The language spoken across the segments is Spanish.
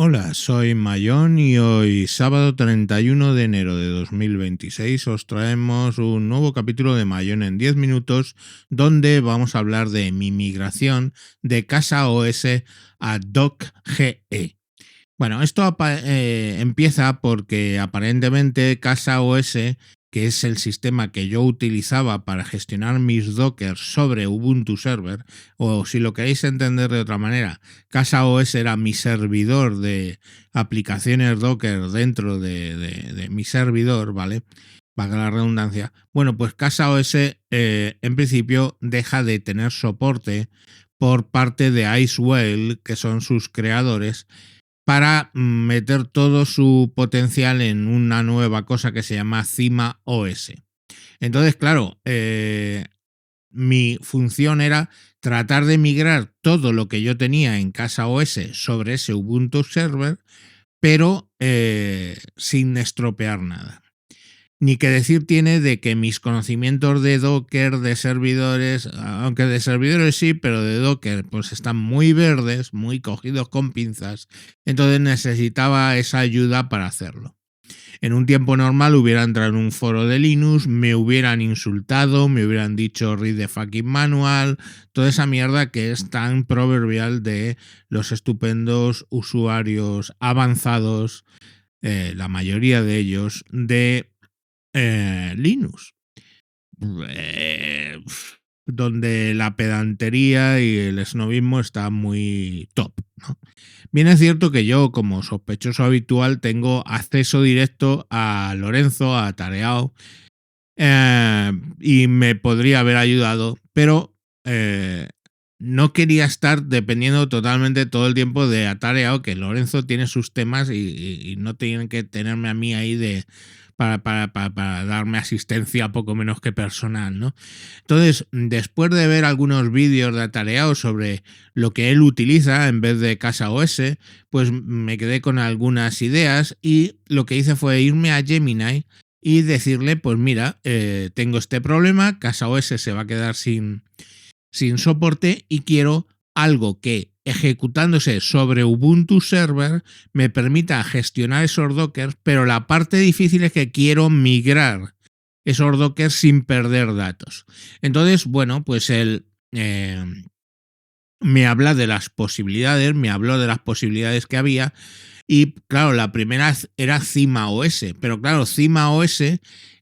Hola, soy Mayón y hoy, sábado 31 de enero de 2026, os traemos un nuevo capítulo de Mayón en 10 minutos, donde vamos a hablar de mi migración de Casa OS a Dock.GE. Bueno, esto empieza porque aparentemente Casa OS, que es el sistema que yo utilizaba para gestionar mis dockers sobre Ubuntu Server, o si lo queréis entender de otra manera, Casa OS era mi servidor de aplicaciones Docker dentro de mi servidor, ¿vale? Valga la redundancia. Bueno, pues Casa OS en principio deja de tener soporte por parte de Icewhale, que son sus creadores, para meter todo su potencial en una nueva cosa que se llama Cima OS. Entonces, claro, mi función era tratar de migrar todo lo que yo tenía en Casa OS sobre ese Ubuntu Server, pero sin estropear nada. Ni que decir tiene de que mis conocimientos de Docker, de servidores, aunque de servidores sí, pero de Docker pues están muy verdes, muy cogidos con pinzas, entonces necesitaba esa ayuda para hacerlo. En un tiempo normal hubiera entrado en un foro de Linux, me hubieran insultado, me hubieran dicho read the fucking manual, toda esa mierda que es tan proverbial de los estupendos usuarios avanzados, la mayoría de ellos, de Linux, eh, donde la pedantería y el snobismo está muy top, ¿no? Bien es cierto que yo, como sospechoso habitual, tengo acceso directo a Lorenzo, a Tareao, y me podría haber ayudado, pero no quería estar dependiendo totalmente todo el tiempo de Atareao, que Lorenzo tiene sus temas y no tienen que tenerme a mí ahí para darme asistencia poco menos que personal, ¿no? Entonces, después de ver algunos vídeos de Atareao sobre lo que él utiliza en vez de Casa OS, pues me quedé con algunas ideas y lo que hice fue irme a Gemini y decirle, pues mira, tengo este problema, Casa OS se va a quedar sin soporte y quiero algo que, ejecutándose sobre Ubuntu Server, me permita gestionar esos dockers, pero la parte difícil es que quiero migrar esos dockers sin perder datos. Entonces, bueno, pues él me habla de las posibilidades, me habló de las posibilidades que había. Y claro, la primera era Cima OS, pero claro, Cima OS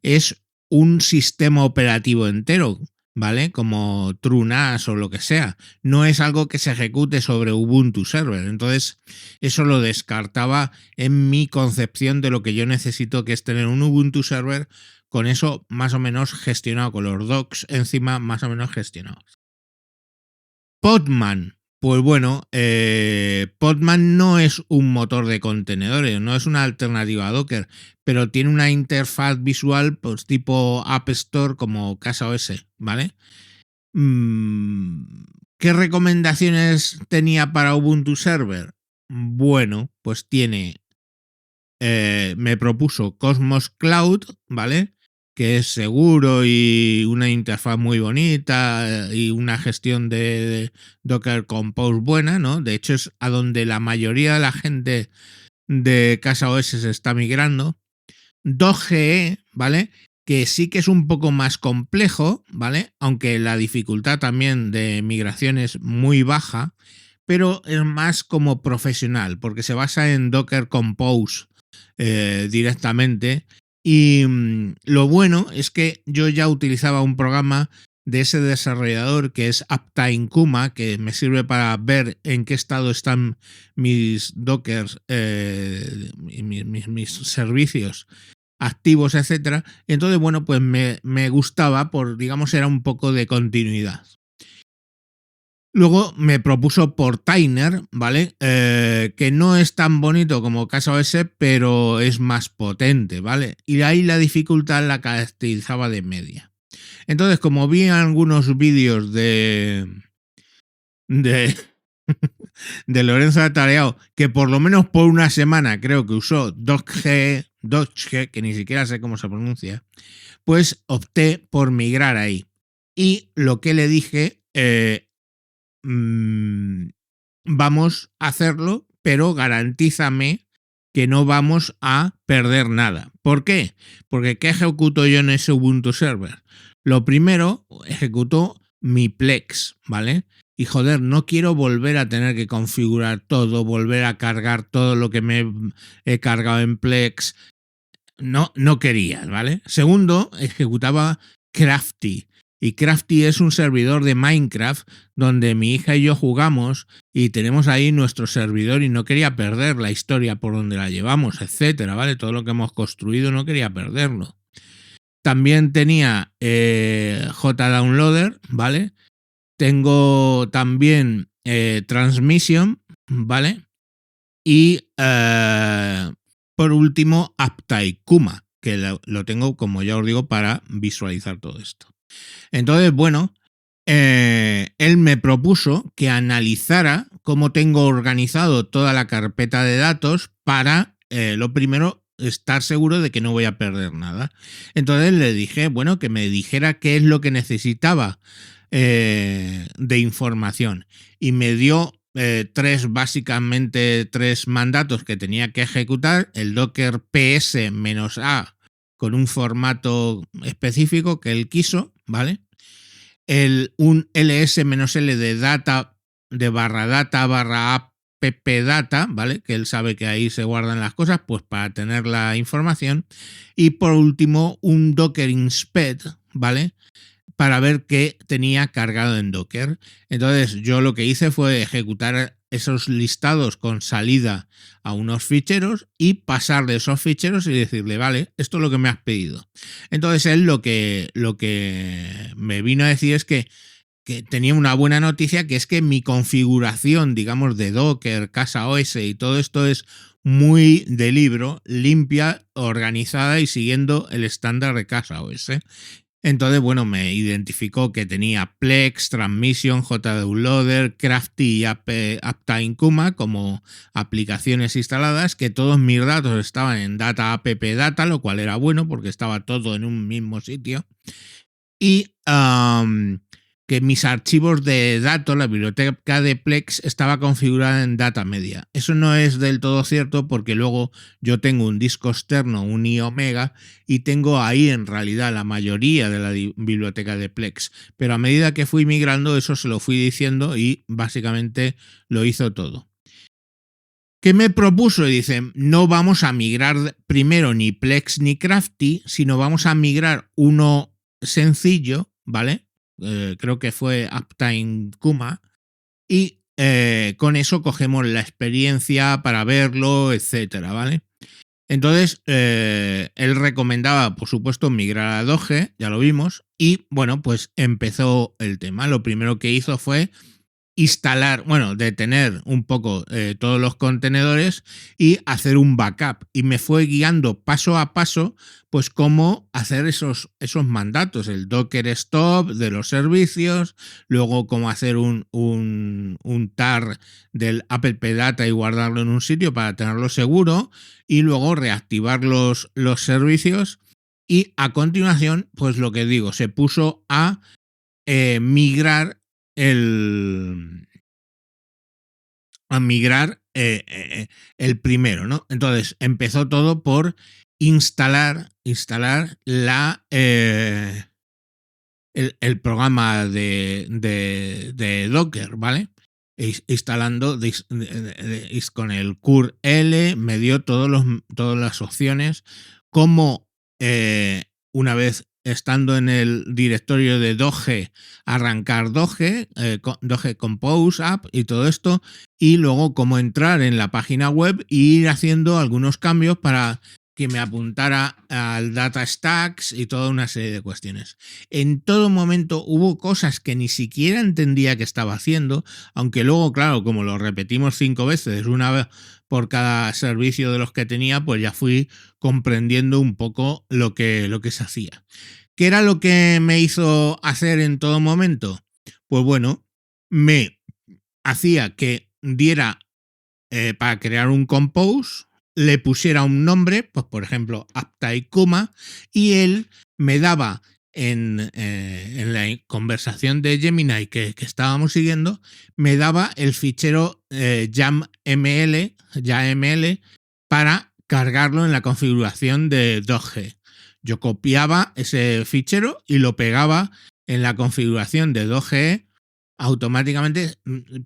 es un sistema operativo entero, ¿vale? Como TrueNAS o lo que sea. No es algo que se ejecute sobre Ubuntu Server. Entonces, eso lo descartaba en mi concepción de lo que yo necesito, que es tener un Ubuntu Server con eso más o menos gestionado, con los docs encima más o menos gestionados. Podman. Pues bueno, Podman no es un motor de contenedores, no es una alternativa a Docker, pero tiene una interfaz visual pues tipo App Store como Casa OS, ¿vale? ¿Qué recomendaciones tenía para Ubuntu Server? Bueno, pues me propuso Cosmos Cloud, ¿vale? Que es seguro y una interfaz muy bonita y una gestión de Docker Compose buena, ¿no? De hecho es a donde la mayoría de la gente de Casa OS se está migrando. Dock.GE, ¿vale? Que sí que es un poco más complejo, ¿vale? Aunque la dificultad también de migración es muy baja, pero es más como profesional, porque se basa en Docker Compose directamente. Y lo bueno es que yo ya utilizaba un programa de ese desarrollador que es Uptime Kuma, que me sirve para ver en qué estado están mis dockers, mis servicios activos, etcétera. Entonces, bueno, pues me gustaba, digamos, era un poco de continuidad. Luego me propuso Portainer, ¿vale? Que no es tan bonito como Casa OS, pero es más potente, ¿vale? Y ahí la dificultad la caracterizaba de media. Entonces, como vi algunos vídeos de, de Lorenzo Atareao, que por lo menos por una semana creo que usó Dock.GE, que ni siquiera sé cómo se pronuncia, pues opté por migrar ahí. Y lo que le dije, vamos a hacerlo, pero garantízame que no vamos a perder nada. ¿Por qué? Porque ¿qué ejecuto yo en ese Ubuntu Server? Lo primero, ejecuto mi Plex, ¿vale? Y joder, no quiero volver a tener que configurar todo, volver a cargar todo lo que me he cargado en Plex. No quería, ¿vale? Segundo, ejecutaba Crafty. Y Crafty es un servidor de Minecraft donde mi hija y yo jugamos y tenemos ahí nuestro servidor y no quería perder la historia por donde la llevamos, etcétera, ¿vale? Todo lo que hemos construido no quería perderlo. También tenía JDownloader, ¿vale? Tengo también Transmission, ¿vale? Y por último, Aptaikuma, que lo tengo, como ya os digo, para visualizar todo esto. Entonces, bueno, él me propuso que analizara cómo tengo organizado toda la carpeta de datos para, lo primero, estar seguro de que no voy a perder nada. Entonces le dije, bueno, que me dijera qué es lo que necesitaba de información. Y me dio básicamente tres mandatos que tenía que ejecutar: el docker ps-a con un formato específico que él quiso, ¿vale? Un ls-l de data, de /data/app data, ¿vale? Que él sabe que ahí se guardan las cosas, pues para tener la información. Y por último, un docker inspect, ¿vale? Para ver qué tenía cargado en Docker. Entonces yo lo que hice fue ejecutar esos listados con salida a unos ficheros y pasar de esos ficheros y decirle, vale, esto es lo que me has pedido. Entonces él lo que me vino a decir es que tenía una buena noticia, que es que mi configuración, digamos, de Docker, CasaOS y todo esto es muy de libro, limpia, organizada y siguiendo el estándar de CasaOS. Entonces, bueno, me identificó que tenía Plex, Transmission, JDownloader, Crafty y Aptaikuma como aplicaciones instaladas, que todos mis datos estaban en data app data, lo cual era bueno porque estaba todo en un mismo sitio. Y que mis archivos de datos, la biblioteca de Plex, estaba configurada en data media. Eso no es del todo cierto porque luego yo tengo un disco externo, un iOmega, y tengo ahí en realidad la mayoría de la biblioteca de Plex. Pero a medida que fui migrando, eso se lo fui diciendo y básicamente lo hizo todo. ¿Qué me propuso? Y dice, no vamos a migrar primero ni Plex ni Crafty, sino vamos a migrar uno sencillo, ¿vale? Creo que fue Aptaikuma, y con eso cogemos la experiencia para verlo, etcétera, ¿vale? Entonces, él recomendaba, por supuesto, migrar a Doge, ya lo vimos, y bueno, pues empezó el tema. Lo primero que hizo fue instalar, bueno, detener un poco todos los contenedores y hacer un backup. Y me fue guiando paso a paso, pues cómo hacer esos mandatos, el docker stop de los servicios, luego cómo hacer un tar del app data y guardarlo en un sitio para tenerlo seguro, y luego reactivar los servicios. Y a continuación, pues lo que digo, se puso a migrar el primero, ¿no? Entonces empezó todo por instalar la el programa de Docker, ¿vale? Instalando con el curl, me dio todas las opciones, como una vez estando en el directorio de Doge, arrancar Doge, Doge Compose App y todo esto, y luego cómo entrar en la página web e ir haciendo algunos cambios para que me apuntara al data stacks y toda una serie de cuestiones. En todo momento hubo cosas que ni siquiera entendía que estaba haciendo, aunque luego, claro, como lo repetimos 5 veces, una vez por cada servicio de los que tenía, pues ya fui comprendiendo un poco lo que se hacía. ¿Qué era lo que me hizo hacer en todo momento? Pues bueno, me hacía que diera para crear un compose, le pusiera un nombre, pues por ejemplo Aptaikuma, y él me daba en la conversación de Gemini que estábamos siguiendo, me daba el fichero YAML para cargarlo en la configuración de 2G. Yo copiaba ese fichero y lo pegaba en la configuración de 2G automáticamente,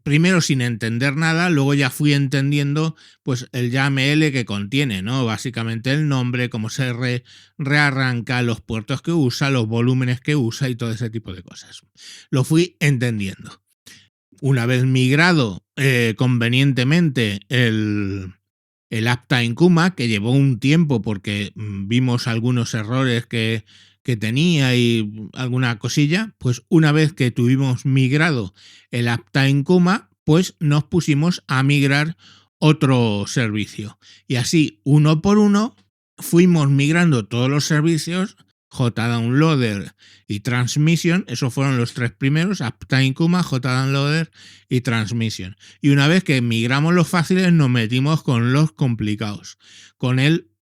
primero sin entender nada, luego ya fui entendiendo pues el YAML que contiene, ¿no? Básicamente el nombre, cómo se rearranca, los puertos que usa, los volúmenes que usa y todo ese tipo de cosas. Lo fui entendiendo. Una vez migrado convenientemente el Uptime Kuma, que llevó un tiempo porque vimos algunos errores que tenía y alguna cosilla, pues una vez que tuvimos migrado el Uptime Kuma, pues nos pusimos a migrar otro servicio. Y así, uno por uno, fuimos migrando todos los servicios, JDownloader y Transmission. Esos fueron los tres primeros: Uptime Kuma, JDownloader y Transmission. Y una vez que migramos los fáciles, nos metimos con los complicados, con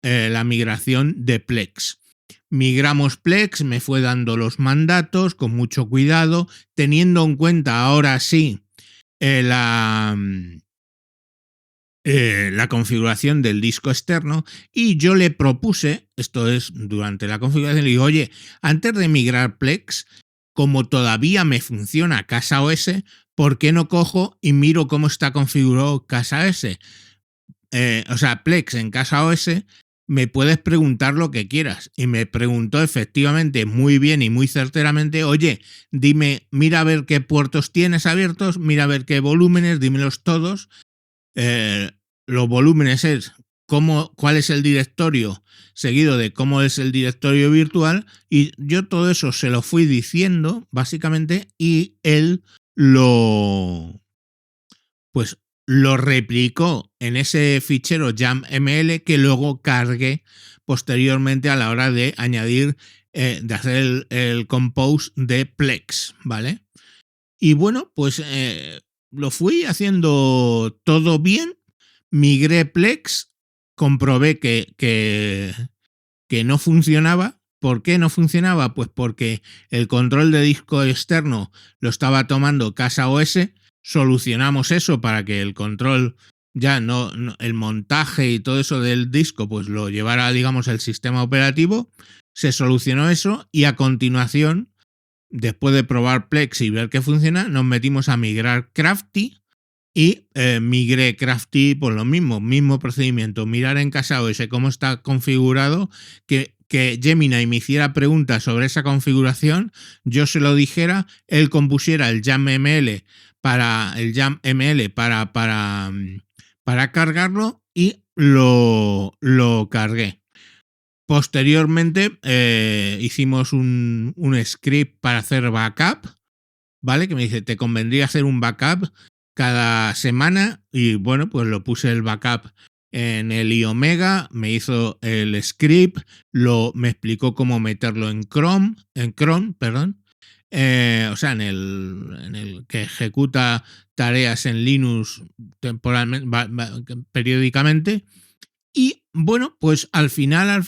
la migración de Plex. Migramos Plex, me fue dando los mandatos con mucho cuidado, teniendo en cuenta ahora sí la configuración del disco externo, y yo le propuse, esto es durante la configuración, le digo, oye, antes de migrar Plex, como todavía me funciona CasaOS, ¿por qué no cojo y miro cómo está configurado CasaOS? Plex en CasaOS, me puedes preguntar lo que quieras. Y me preguntó efectivamente muy bien y muy certeramente, oye, dime, mira a ver qué puertos tienes abiertos, mira a ver qué volúmenes, dímelos todos. Los volúmenes es cuál es el directorio, seguido de cómo es el directorio virtual, y yo todo eso se lo fui diciendo básicamente, y él lo replicó en ese fichero YAML que luego cargué posteriormente a la hora de añadir, de hacer el compose de Plex, ¿vale? Y bueno, pues lo fui haciendo todo bien, migré Plex, comprobé que no funcionaba. ¿Por qué no funcionaba? Pues porque el control de disco externo lo estaba tomando CasaOS. Solucionamos eso para que el control ya no, el montaje y todo eso del disco pues lo llevara, digamos, el sistema operativo. Se solucionó eso y a continuación, después de probar Plex y ver que funciona, nos metimos a migrar Crafty y migré Crafty por lo mismo procedimiento, mirar en CasaOS cómo está configurado, que Gemini me hiciera preguntas sobre esa configuración, yo se lo dijera, él compusiera el YAML para cargarlo y lo cargué. Posteriormente hicimos un script para hacer backup, ¿vale? Que me dice, te convendría hacer un backup cada semana, y bueno, pues lo puse el backup en el iOmega, me hizo el script, me explicó cómo meterlo en Chrome, en el que ejecuta tareas en Linux temporalmente, periódicamente. Y bueno, pues al final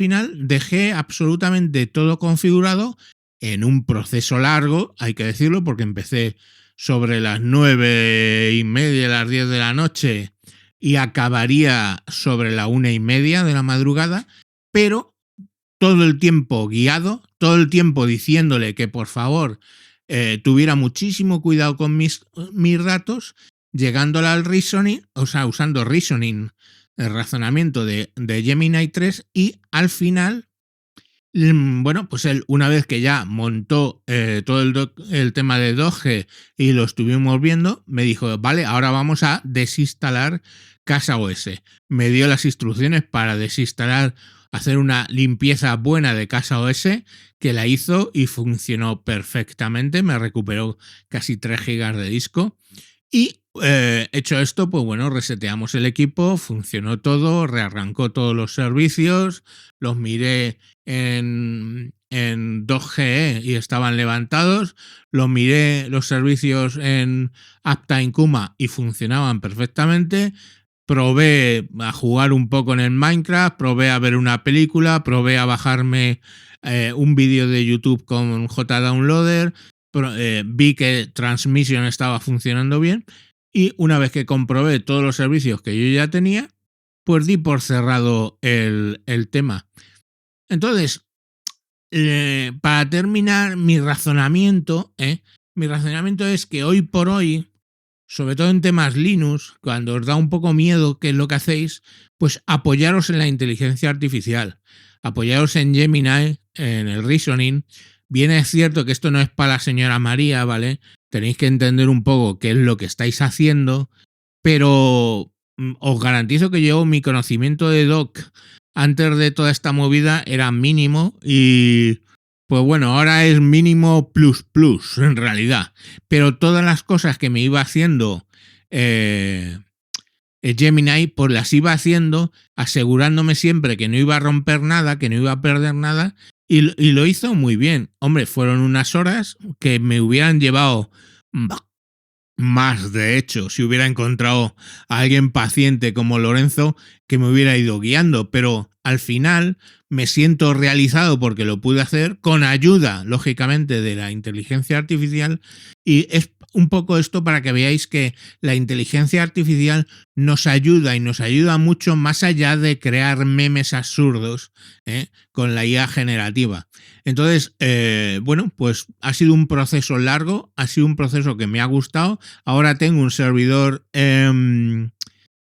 dejé absolutamente todo configurado en un proceso largo, hay que decirlo, porque empecé sobre las 9:30, las 10 de la noche, y acabaría sobre la 1:30 de la madrugada, pero todo el tiempo guiado, todo el tiempo diciéndole que por favor tuviera muchísimo cuidado con mis datos, llegándole al reasoning, usando reasoning, el razonamiento de Gemini 3, y al final, bueno, pues él, una vez que ya montó todo el tema de Doge y lo estuvimos viendo, me dijo, vale, ahora vamos a desinstalar CasaOS. Me dio las instrucciones para desinstalar, hacer una limpieza buena de CasaOS, que la hizo y funcionó perfectamente, me recuperó casi 3 GB de disco. Y hecho esto, pues bueno, reseteamos el equipo, funcionó todo, rearrancó todos los servicios, los miré en 2GE y estaban levantados, los miré los servicios en Uptime Kuma y funcionaban perfectamente. probé a jugar un poco en el Minecraft, probé a ver una película, probé a bajarme un vídeo de YouTube con JDownloader, vi que Transmission estaba funcionando bien y una vez que comprobé todos los servicios que yo ya tenía, pues di por cerrado el tema. Entonces, para terminar, mi razonamiento es que hoy por hoy, sobre todo en temas Linux, cuando os da un poco miedo qué es lo que hacéis, pues apoyaros en la inteligencia artificial, apoyaros en Gemini, en el Reasoning. Bien es cierto que esto no es para la señora María, ¿vale? Tenéis que entender un poco qué es lo que estáis haciendo, pero os garantizo que yo mi conocimiento de doc antes de toda esta movida era mínimo y pues bueno, ahora es mínimo plus plus en realidad. Pero todas las cosas que me iba haciendo Gemini, pues las iba haciendo asegurándome siempre que no iba a romper nada, que no iba a perder nada y lo hizo muy bien. Hombre, fueron unas horas que me hubieran llevado más, de hecho, si hubiera encontrado a alguien paciente como Lorenzo que me hubiera ido guiando, pero al final me siento realizado porque lo pude hacer con ayuda, lógicamente, de la inteligencia artificial y es un poco esto para que veáis que la inteligencia artificial nos ayuda y nos ayuda mucho más allá de crear memes absurdos con la IA generativa. Entonces, bueno, pues ha sido un proceso largo, ha sido un proceso que me ha gustado. Ahora tengo un servidor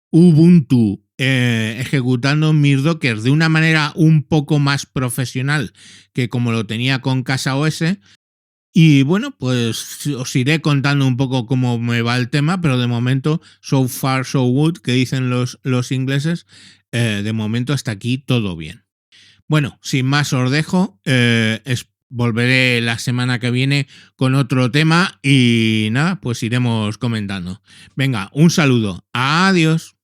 Ubuntu ejecutando mis dockers de una manera un poco más profesional que como lo tenía con CasaOS. Y bueno, pues os iré contando un poco cómo me va el tema, pero de momento, so far so good, que dicen los ingleses, de momento hasta aquí todo bien. Bueno, sin más os dejo, volveré la semana que viene con otro tema y nada, pues iremos comentando. Venga, un saludo, adiós.